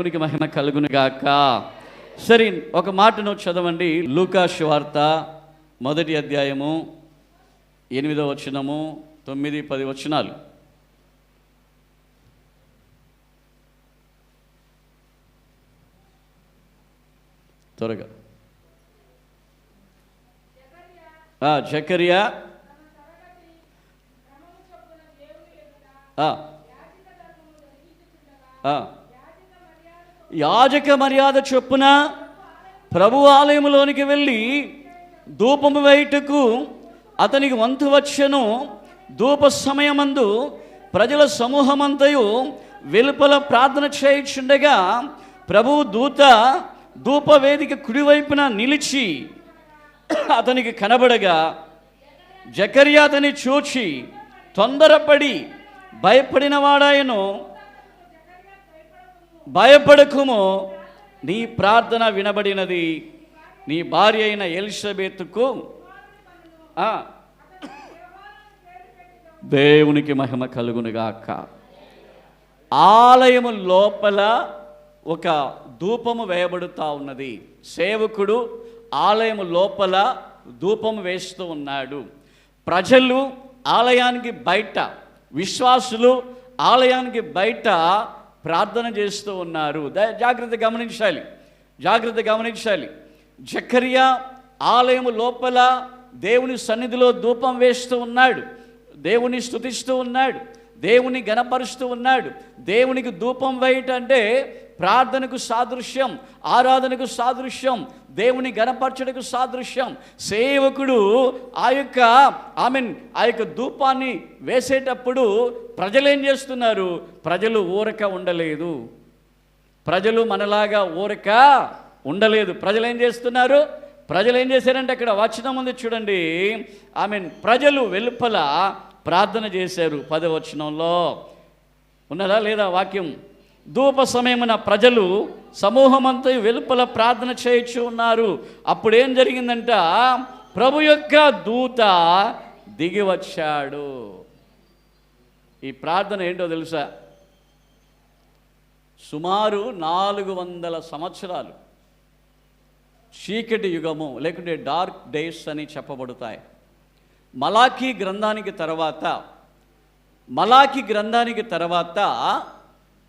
దేవునికి మహిమ కలుగును గాక. సరే, ఒక మాటను చదవండి. లూకా సువార్త 1వ అధ్యాయము 8వ వచనము 9, 10 వచనాలు. త్వరగా. జకరియా యాజక మర్యాద చొప్పున ప్రభు ఆలయములోనికి వెళ్ళి ధూపము వేయుటకు అతనికి వంతు వచ్చెను. ధూప సమయమందు ప్రజల సమూహమంతయు వెలుపల ప్రార్థన చేయుచుండగా ప్రభువు దూత ధూప వేదిక కుడివైపున నిలిచి అతనికి కనబడగా జకరియా అతని చూచి తొందరపడి భయపడిన వాడాయను. భయపడకుము, నీ ప్రార్థన వినబడినది. నీ భార్య అయిన ఎలిజబెతుకు దేవునికి మహిమ కలుగునుగాక. ఆలయము లోపల ఒక ధూపము వేయబడుతూ ఉన్నది. సేవకుడు ఆలయము లోపల ధూపము వేస్తూ ఉన్నాడు. ప్రజలు ఆలయానికి బయట, విశ్వాసులు ఆలయానికి బయట ప్రార్థన చేస్తూ ఉన్నారు. జాగ్రత్త గమనించాలి. జకరియా ఆలయము లోపల దేవుని సన్నిధిలో ధూపం వేస్తూ ఉన్నాడు. దేవుని స్తుతిస్తూ ఉన్నాడు. దేవుని గణపరుస్తూ ఉన్నాడు. దేవునికి ధూపం వేయటం అంటే ప్రార్థనకు సాదృశ్యం, ఆరాధనకు సాదృశ్యం, దేవుని గణపరచడకు సాదృశ్యం. సేవకుడు ఆ యొక్క ధూపాన్ని వేసేటప్పుడు ప్రజలు ఏం చేస్తున్నారు? ప్రజలు ఊరక ఉండలేదు. ప్రజలు మనలాగా ఊరక ఉండలేదు. ప్రజలు ఏం చేస్తున్నారు? ప్రజలు ఏం చేశారంటే అక్కడ వచనం ఉంది చూడండి. ప్రజలు వెలుపల ప్రార్థన చేశారు. 10వ వచనంలో ఉన్నదా లేదా వాక్యం? ధూప సమయమున ప్రజలు సమూహమంతా వెలుపల ప్రార్థన చేయొచ్చు ఉన్నారు. అప్పుడేం జరిగిందంట? ప్రభు యొక్క దూత దిగి వచ్చాడు. ఈ ప్రార్థన ఏంటో తెలుసా? సుమారు 400 సంవత్సరాలు చీకటి యుగము లేకుంటే డార్క్ డేస్ అని చెప్పబడతాయి. మలాకీ గ్రంథానికి తర్వాత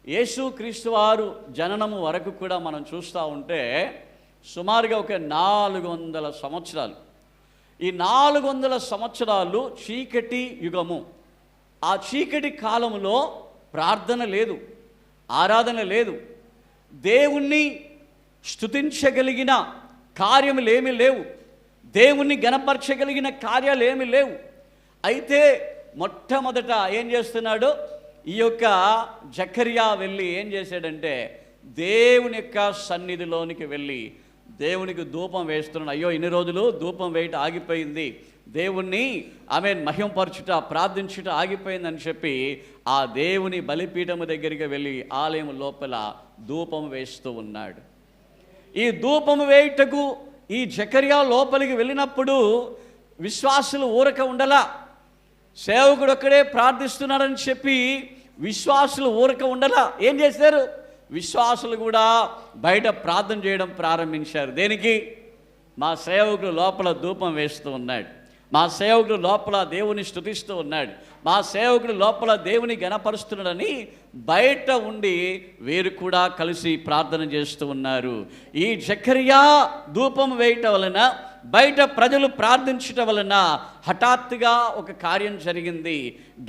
యేసుక్రీస్తు వారు జననము వరకు కూడా మనం చూస్తూ ఉంటే సుమారుగా ఒక 400 సంవత్సరాలు. ఈ 400 సంవత్సరాలు చీకటి యుగము. ఆ చీకటి కాలంలో ప్రార్థన లేదు, ఆరాధన లేదు, దేవుణ్ణి స్తుతించగలిగిన కార్యములేమీ లేవు, దేవుణ్ణి గణపరచగలిగిన కార్యాలు ఏమీ లేవు. అయితే మొట్టమొదట ఏం చేస్తున్నాడు? ఈ యొక్క జకరియా వెళ్ళి ఏం చేశాడంటే దేవుని యొక్క సన్నిధిలోనికి వెళ్ళి దేవునికి ధూపం వేస్తున్నాడు. అయ్యో, ఇన్ని రోజులు ధూపం వేయటం ఆగిపోయింది, దేవుణ్ణి మహిమపరచుట, ప్రార్థించుట ఆగిపోయిందని చెప్పి ఆ దేవుని బలిపీఠము దగ్గరికి వెళ్ళి ఆలయం లోపల ధూపం వేస్తూ ఉన్నాడు. ఈ ధూపము వేయుటకు ఈ జకరియా లోపలికి వెళ్ళినప్పుడు విశ్వాసులు ఊరక ఉండలా. సేవకుడు ఒక్కడే ప్రార్థిస్తున్నాడని చెప్పి విశ్వాసులు ఊరక ఉండలా. ఏం చేశారు? విశ్వాసులు కూడా బయట ప్రార్థన చేయడం ప్రారంభించారు. దేనికి? మా సేవకుడు లోపల ధూపం వేస్తూ ఉన్నాడు, మా సేవకుడు లోపల దేవుని స్తుతిస్తూ ఉన్నాడు, మా సేవకుడు లోపల దేవుని గణపరుస్తున్నాడని బయట ఉండి వీరు కూడా కలిసి ప్రార్థన చేస్తూ ఉన్నారు. ఈ జకరియా ధూపం వేయటం వలన, బయట ప్రజలు ప్రార్థించటం వలన హఠాత్తుగా ఒక కార్యం జరిగింది.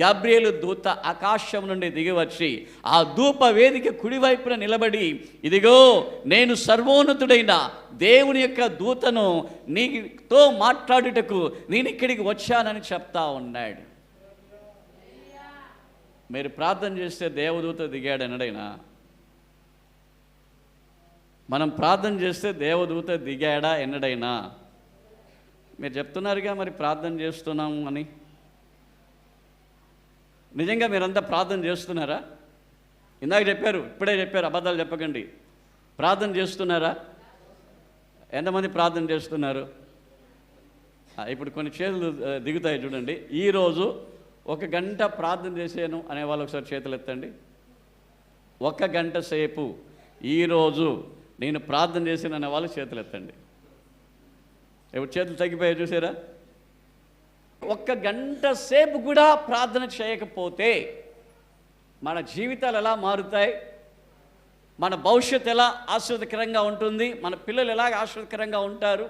గబ్రియేలు దూత ఆకాశం నుండి దిగివచ్చి ఆ ధూప వేదిక కుడివైపున నిలబడి, ఇదిగో నేను సర్వోన్నతుడైన దేవుని యొక్క దూతను నీతో మాట్లాడుటకు నేను ఇక్కడికి వచ్చానని చెప్తా ఉన్నాడు. మీరు ప్రార్థన చేస్తే దేవదూత దిగాడు ఎన్నడైనా? మనం ప్రార్థన చేస్తే దేవదూత దిగాడా ఎన్నడైనా? మీరు చెప్తున్నారుగా మరి ప్రార్థన చేస్తున్నాము అని. నిజంగా మీరంతా ప్రార్థన చేస్తున్నారా? ఇందాక చెప్పారు, ఇప్పుడే చెప్పారు, అబద్ధాలు చెప్పకండి. ప్రార్థన చేస్తున్నారా? ఎంతమంది ప్రార్థన చేస్తున్నారు? ఇప్పుడు కొన్ని చేతులు దిగుతాయి చూడండి. ఈరోజు 1 గంట ప్రార్థన చేశాను అనేవాళ్ళు ఒకసారి చేతులు ఎత్తండి. 1 గంట సేపు ఈరోజు నేను ప్రార్థన చేసిన అనే వాళ్ళు చేతులు ఎత్తండి. ఇప్పుడు చేతులు తగ్గిపోయాయి చూసారా? 1 గంట సేపు కూడా ప్రార్థన చేయకపోతే మన జీవితాలు ఎలా మారుతాయి, మన భవిష్యత్తు ఎలా ఆశ్చర్యకరంగా ఉంటుంది, మన పిల్లలు ఎలాగ ఆశ్చర్యకరంగా ఉంటారు.